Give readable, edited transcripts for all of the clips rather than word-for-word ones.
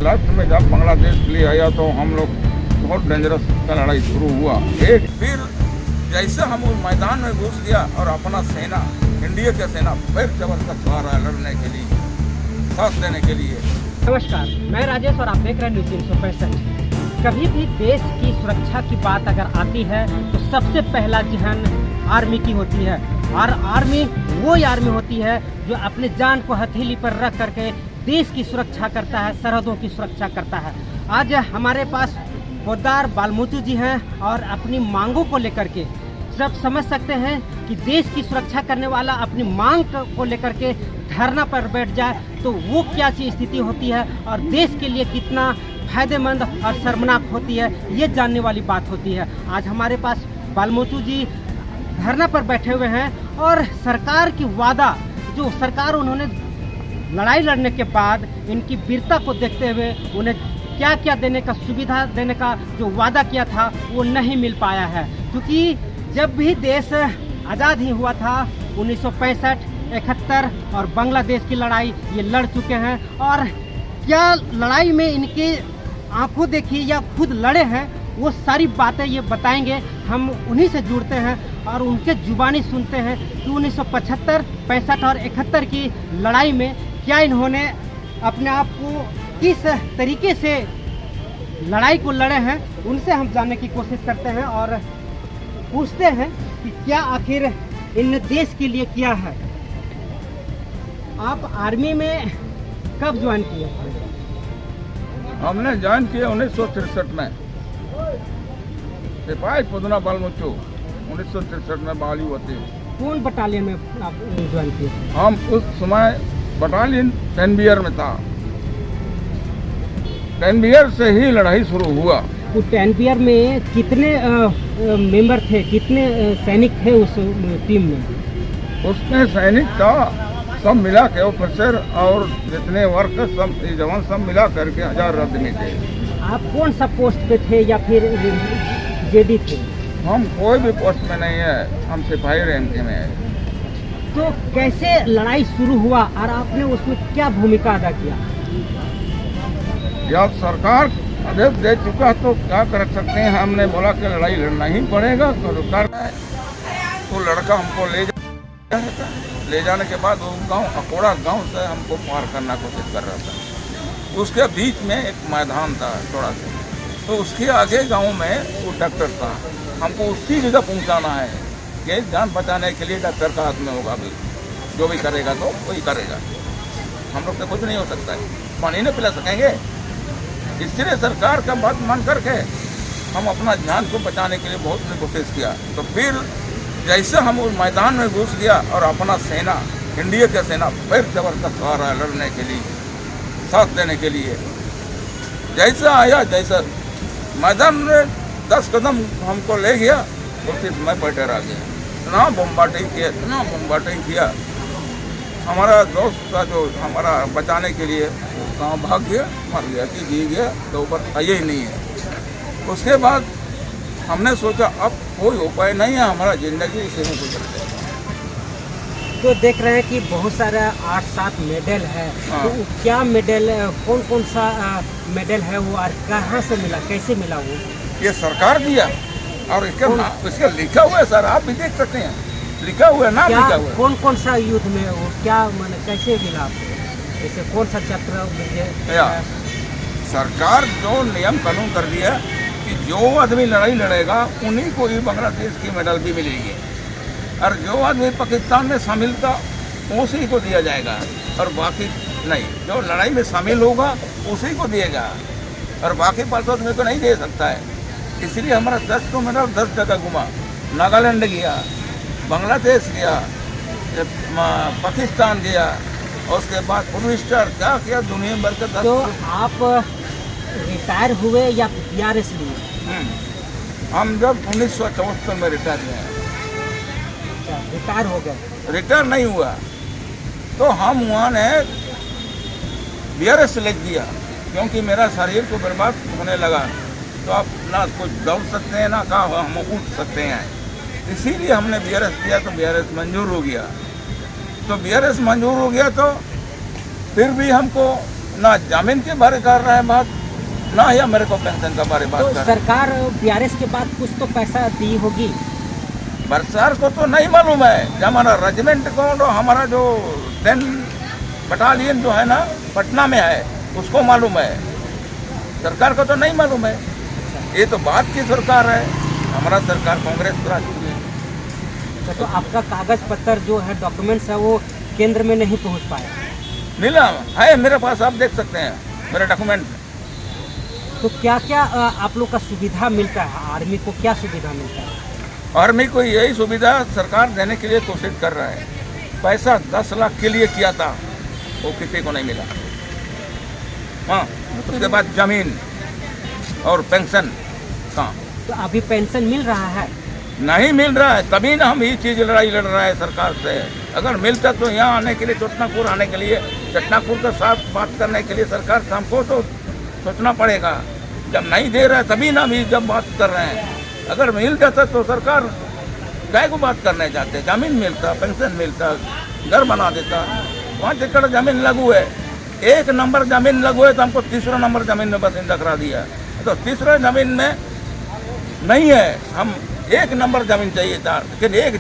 Last में जब बांग्लादेश के लिए आया तो हम लोग बहुत डेंजरस का लड़ाई शुरू हुआ। एक फिर जैसे हम उस मैदान में घुस गया और अपना सेना, इंडिया का सेना फिर जबरदस्त आ रहा है लड़ने के लिए, साथ देने के लिए। नमस्कार, मैं राजेश और आप देख रहे हैं न्यूज़ 365। कभी भी देश की सुरक्षा की बात अगर आती है तो सबसे पहला जहन आर्मी की होती है। और आर्मी वो आर्मी होती है जो अपने जान को हथेली पर रख करके देश की सुरक्षा करता है, सरहदों की सुरक्षा करता है। आज हमारे पास पोद्दार बालमुचु जी हैं और अपनी मांगों को लेकर के सब समझ सकते हैं कि देश की सुरक्षा करने वाला अपनी मांग को लेकर के धरना पर बैठ जाए तो वो क्या सी स्थिति होती है और देश के लिए कितना फायदेमंद और शर्मनाक होती है, ये जानने वाली बात होती है। आज हमारे पास बालमुचु जी धरना पर बैठे हुए हैं और सरकार की वादा, जो सरकार उन्होंने लड़ाई लड़ने के बाद इनकी वीरता को देखते हुए उन्हें क्या क्या देने का, सुविधा देने का जो वादा किया था वो नहीं मिल पाया है। क्योंकि जब भी देश आज़ाद ही हुआ था 1965, 71 और बांग्लादेश की लड़ाई ये लड़ चुके हैं। और क्या लड़ाई में इनके आंखों देखी या खुद लड़े हैं, वो सारी बातें ये बताएंगे। हम उन्हीं से जुड़ते हैं और उनके जुबानी सुनते हैं कि 1975, 65 और 71 की लड़ाई में क्या इन्होंने अपने आप को किस तरीके से लड़ाई को लड़े हैं। उनसे हम जानने की कोशिश करते हैं और पूछते हैं कि क्या आखिर इन देश के लिए किया है। आप आर्मी में कब ज्वाइन किए? हमने ज्वाइन किया 1963 में, सिपाही पुदना बालमुचु 1963 में बहाली होती। कौन बटालियन में आप ज्वाइन किए? हम उस समय बटालियन टेनबियर में था। टेनबियर से ही लड़ाई शुरू हुआ। वो टेनबियर में कितने मेंबर थे, कितने सैनिक थे उस टीम में? उसमें सैनिक था सब मिला के, ऑफिसर और जितने वर्कर सब जवान सब मिला करके 1000 आदमी थे। आप कौन सा पोस्ट पे थे या फिर जेडी थे? हम कोई भी पोस्ट में नहीं है, हम सिपाही रैंक में है। तो कैसे लड़ाई शुरू हुआ और आपने उसमें क्या भूमिका अदा किया? या सरकार आदेश दे चुका तो क्या कर सकते हैं। हमने बोला कि लड़ाई लड़ना ही पड़ेगा तो तो लड़का हमको ले जाने के बाद वो गांव अकोड़ा गांव से हमको पार करना कोशिश कर रहा था। उसके बीच में एक मैदान था थोड़ा सा, तो उसके आगे गांव में वो डॉक्टर था। हमको उसी जगह पहुंचाना है कि जान बचाने के लिए डॉक्टर का हाथ में होगा। अभी जो भी करेगा तो वही करेगा, हम लोग से कुछ नहीं हो सकता है, पानी नहीं पिला सकेंगे। इसलिए सरकार का बात मान करके हम अपना जान को बचाने के लिए बहुत कोशिश किया। तो फिर जैसे हम उस मैदान में घुस गया और अपना सेना, इंडिया का सेना फिर जबरदस्त आ रहा है लड़ने के लिए, साथ देने के लिए। जैसा आया, जैसा मैदान में 10 कदम हमको ले गया, उसी समय बैठे रह गया। इतना बम्बाटिंग किया। हमारा दोस्त था जो हमारा बचाने के लिए गाँव भाग गया, मर गया कि जी गया, तो ऊपर आया ही नहीं है। उसके बाद हमने सोचा अब कोई उपाय नहीं है, हमारा ज़िंदगी इसी में गुजरते है। तो देख रहे हैं कि बहुत सारा 8-7 मेडल है। हाँ। तो क्या मेडल, कौन कौन सा मेडल है वो और कहाँ से मिला, कैसे मिला वो? ये सरकार दिया और इसका लिखा हुआ है सर, आप भी देख सकते हैं, लिखा हुआ है, नाम लिखा हुआ है। कौन कौन सा युद्ध में वो क्या मैंने कैसे मिला आपको? जैसे कौन सा चक्र विजय? सरकार जो नियम कानून कर दिया कि जो आदमी लड़ाई लड़ेगा उन्हीं को ही बांग्लादेश की मेडल भी मिलेगी, और जो आदमी पाकिस्तान में शामिल था उसी को दिया जाएगा, और बाकी नहीं। जो लड़ाई में शामिल होगा उसी को दिएगा, और बाकी 5 आदमी को नहीं दे सकता है। इसलिए हमारा 10 को मेडल 10 जगह घुमा, नागालैंड गया, बांग्लादेश गया, पाकिस्तान गया, और उसके बाद पूर्विस्टर क्या किया, दुनिया भर के 10। तो आप रिटायर हुए या PRS लिए? हम जब 1974 में रिटायर हुए। रिटायर हो गए? रिटायर नहीं हुआ तो हम वहाँ ने BRS सेलेक्ट किया, क्योंकि मेरा शरीर को बर्बाद होने लगा। तो आप ना कुछ दौड़ सकते हैं ना कहाँ हम उठ सकते हैं, इसीलिए हमने BRS किया। तो BRS मंजूर हो गया। तो BRS मंजूर हो गया तो फिर भी हमको ना जमीन के बारे कर रहा है बात, ना या मेरे को पेंशन का बारे बात तो कर रहा है। सरकार बीआरएस के बाद कुछ तो पैसा दी होगी। बरसार को तो नहीं मालूम है, जो हमारा रेजिमेंट को तो हमारा जो 10 बटालियन जो है ना पटना में है उसको मालूम है, सरकार को तो नहीं मालूम है। ये तो बात की सरकार है, हमारा सरकार कांग्रेस करा चुकी है। तो आपका कागज पत्र जो है डॉक्यूमेंट्स है वो केंद्र में नहीं पहुंच पाया। मिला है मेरे पास, आप देख सकते हैं मेरे डॉक्यूमेंट। तो क्या क्या आप लोग का सुविधा मिलता है, आर्मी को क्या सुविधा मिलता है? आर्मी को यही सुविधा सरकार देने के लिए कोशिश कर रहा है। पैसा 10 लाख के लिए किया था, वो किसी को नहीं मिला। हाँ, उसके बाद जमीन और पेंशन कहाँ? तो अभी पेंशन मिल रहा है? नहीं मिल रहा है, तभी ना हम ये चीज़ लड़ाई लड़ रहा है सरकार से। अगर मिलता तो यहाँ आने के लिए, चटनापुर आने के लिए, चटनापुर के साथ बात करने के लिए सरकार से हमको तो सोचना पड़ेगा। जब नहीं दे रहा है तभी ना भी जब बात कर रहे हैं। अगर मिल जाता तो सरकार काय को बात करने जाते, जमीन मिलता, पेंशन मिलता, घर बना देता। 5 एकड़ जमीन लगू है, 1 नंबर जमीन लगू है तो हमको 3रा नंबर जमीन में बसिंदा करा दिया। तो 3रा जमीन में नहीं है, हम 1 नंबर जमीन चाहिए था, लेकिन 1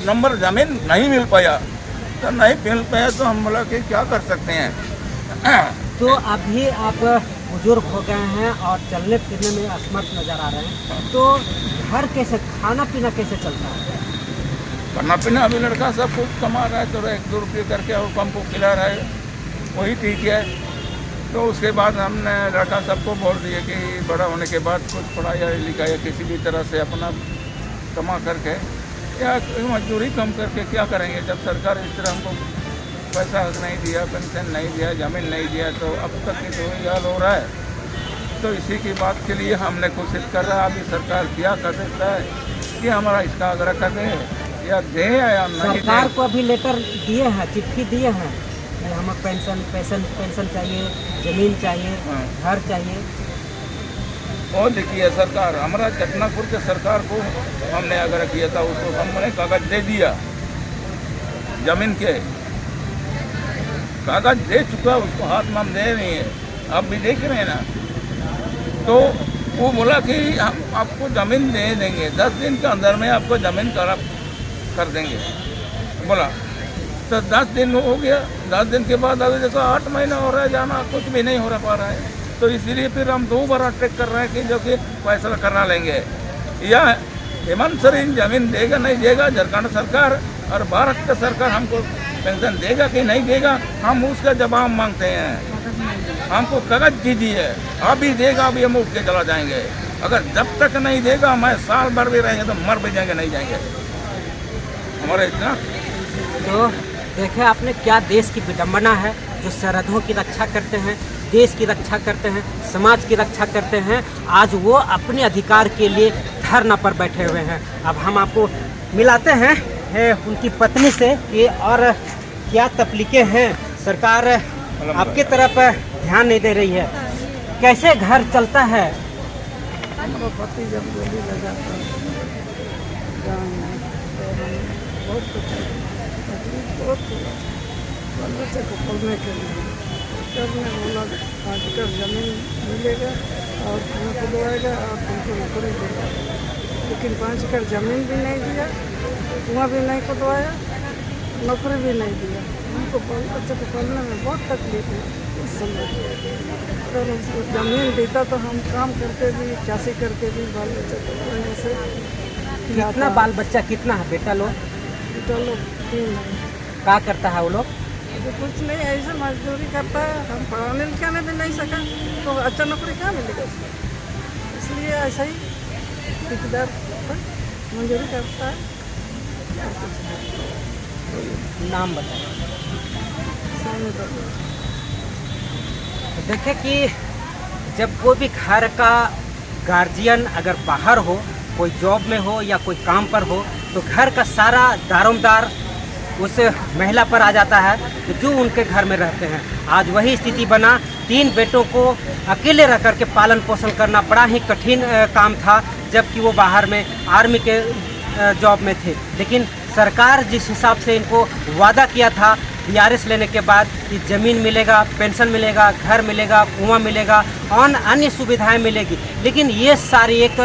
नंबर जमीन नहीं मिल पाया। तो नहीं मिल पाया तो हम बोला कि क्या कर सकते हैं। तो अभी आप बुजुर्ग हो गए हैं और चलने फिरने में असमर्थ नजर आ रहे हैं, तो घर कैसे, खाना पीना कैसे चलता है? खाना पीना अभी लड़का सब कुछ कमा रहा है, तो 1-2 रुपये करके और हमको खिला रहा है, वही ठीक है। तो उसके बाद हमने लड़का सबको बोल दिए कि बड़ा होने के बाद कुछ पढ़ाई लिखाई किसी भी तरह से अपना कमा करके या मजदूरी कम करके क्या करेंगे, जब सरकार इस तरह हमको पैसा नहीं दिया, पेंशन नहीं दिया, जमीन नहीं दिया, तो अब तक ये तो हाल हो रहा है। तो इसी की बात के लिए हमने कोशिश कर रहा है। अभी सरकार क्या कर सकता है कि हमारा इसका आग्रह कर दे या दे या नहीं दे। सरकार को अभी लेटर दिए हैं, चिट्ठी दिए हैं कि हमें पेंशन चाहिए, जमीन चाहिए, घर चाहिए। और देखिए सरकार, हमारा चटनापुर के सरकार को हमने आग्रह किया था, उसको हमने कागज दे दिया, जमीन के कागज दे चुका, उसको हाथ में हम दे रहे हैं, आप भी देख रहे हैं ना। तो वो बोला कि हम आपको ज़मीन दे देंगे, 10 दिन के अंदर में आपको ज़मीन कर देंगे बोला। तो 10 दिन हो गया, 10 दिन के बाद अभी देखो 8 महीना हो रहा है, जाना कुछ भी नहीं हो पा रहा है। तो इसीलिए फिर हम 2 बार अटैक कर रहे हैं कि जो कि फैसला करना लेंगे, या हेमंत सोरेन जमीन देगा नहीं देगा, झारखंड सरकार और भारत का सरकार हमको पेंशन देगा कि नहीं देगा, हम उसका जवाब मांगते हैं। हमको कागज दीजिए, अभी देगा अभी हम उठ के चला जाएंगे। अगर जब तक नहीं देगा, मैं साल भर भी रहेंगे तो मर भी जाएंगे, नहीं जाएंगे हमारे इतना। तो देखे आपने क्या देश की विडंबना है, जो सरहदों की रक्षा करते हैं, देश की रक्षा करते हैं, समाज की रक्षा करते हैं, आज वो अपने अधिकार के लिए धरना पर बैठे हुए हैं। अब हम आपको मिलाते हैं उनकी पत्नी से कि और क्या तकलीफें हैं, सरकार आपकी तरफ ध्यान नहीं दे रही है, कैसे घर चलता है? हमारा पति जब गोली लगा था गाँव में, तो हम बहुत तकलीफ बहुत हुआ बाल बच्चे को पढ़ने के लिए। तब ने बोला 5 एकड़ जमीन मिलेगा और तुम्हें खुदवाएगा और तुमको नौकरी देगा, लेकिन 5 एकड़ जमीन भी नहीं दिया, कुआं भी नहीं खुदवाया, नौकरी भी नहीं दिया। हमको बाल बच्चे को पढ़ने में बहुत तकलीफ है उस समय। अगर उसको जमीन देता तो हम काम करके भी, चासी करके भी बाल बच्चे को पढ़ने से कितना बाल बच्चा कितना है बेटा लोग? बेटा लोग 3 है। क्या करता है वो लोग? अभी कुछ नहीं, ऐसे मजदूरी करता है, हम पढ़ाने लिखाने भी नहीं सका तो अच्छा नौकरी कहाँ मिलेगा उसको, इसलिए ऐसा ही ठेकेदार पर मंजूरी करता है। और कुछ नहीं। नाम बताइए। सामने तो देखे कि जब कोई भी घर का गार्जियन अगर बाहर हो, कोई जॉब में हो या कोई काम पर हो, तो घर का सारा दारोमदार उस महिला पर आ जाता है जो उनके घर में रहते हैं। आज वही स्थिति बना, 3 बेटों को अकेले रह कर के पालन पोषण करना बड़ा ही कठिन काम था, जबकि वो बाहर में आर्मी के जॉब में थे। लेकिन सरकार जिस हिसाब से इनको वादा किया था BRS लेने के बाद कि ज़मीन मिलेगा, पेंशन मिलेगा, घर मिलेगा, कुआं मिलेगा और अन्य सुविधाएं मिलेगी, लेकिन ये सारी एक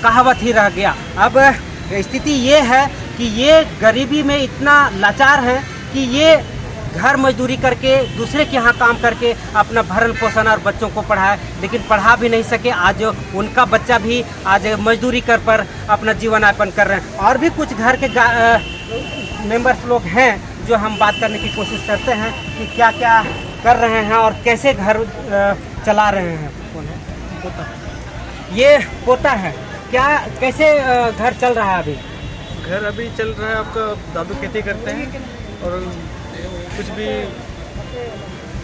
कहावत ही रह गया। अब स्थिति ये है कि ये गरीबी में इतना लाचार है कि ये घर मजदूरी करके दूसरे के यहाँ काम करके अपना भरण पोषण और बच्चों को पढ़ाए, लेकिन पढ़ा भी नहीं सके। आज उनका बच्चा भी आज मजदूरी कर पर अपना जीवन यापन कर रहे हैं। और भी कुछ घर के मेंबर्स लोग हैं जो हम बात करने की कोशिश करते हैं कि क्या क्या कर रहे हैं और कैसे घर चला रहे हैं। कौन है? पोता। ये पोता है क्या? कैसे घर चल रहा है अभी? घर अभी चल रहा है आपका, दादू खेती करते हैं और कुछ भी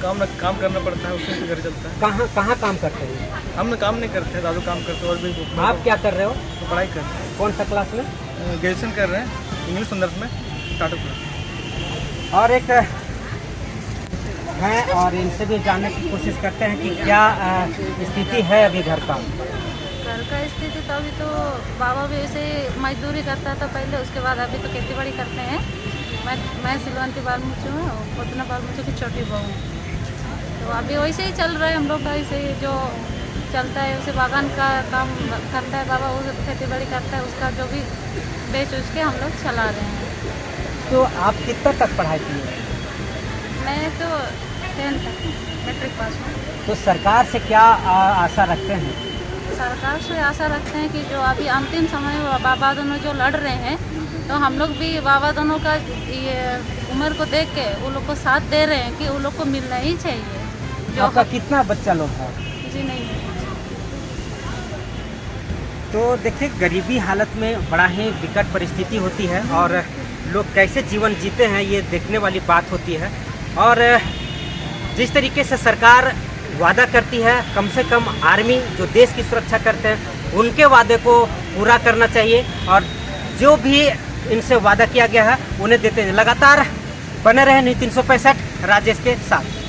काम करना पड़ता है, उसमें घर चलता है। कहाँ काम करते हैं? हम काम नहीं करते, दादू काम करते हैं। और भी आप क्या कर रहे हो? तो पढ़ाई कर रहे हैं। कौन सा क्लास में? ग्रेजुएशन कर रहे हैं इंग्लिश संदर्भ में टाटू क्लास। और एक हैं और इनसे भी जानने की कोशिश करते हैं कि क्या स्थिति है अभी घर का। घर का स्थिति तो अभी तो बाबा भी वैसे मजदूरी करता था पहले, उसके बाद अभी तो खेती बाड़ी करते हैं। मैं सिलवंती बालमुचू हूँ, पोतना बालमुचू की छोटी बहू हूँ। तो अभी वैसे ही चल रहा है हम लोग का, ऐसे ही जो चलता है उसे बागान का काम करता है बाबा, वो खेती बाड़ी करता है, उसका जो भी बेच उसके हम लोग चला रहे हैं। तो आप कितना तक पढ़ाई की है? मैं तो 10th तक मैट्रिक पास हूँ। तो सरकार से क्या आशा रखते हैं? सरकार से आशा रखते हैं कि जो अभी अंतिम समय में बाबा दोनों जो लड़ रहे हैं, तो हम लोग भी बाबा दोनों का ये उम्र को देख के वो लोग को साथ दे रहे हैं कि वो लोग को मिलना ही चाहिए। जो आपका कितना बच्चा लोग है? जी नहीं। तो देखिए, गरीबी हालत में बड़ा ही विकट परिस्थिति होती है और लोग कैसे जीवन जीते हैं ये देखने वाली बात होती है। और जिस तरीके से सरकार वादा करती है, कम से कम आर्मी जो देश की सुरक्षा करते हैं उनके वादे को पूरा करना चाहिए और जो भी इनसे वादा किया गया है उन्हें देते हैं। लगातार बने रहे न्यूज़ 365 राजेश के साथ।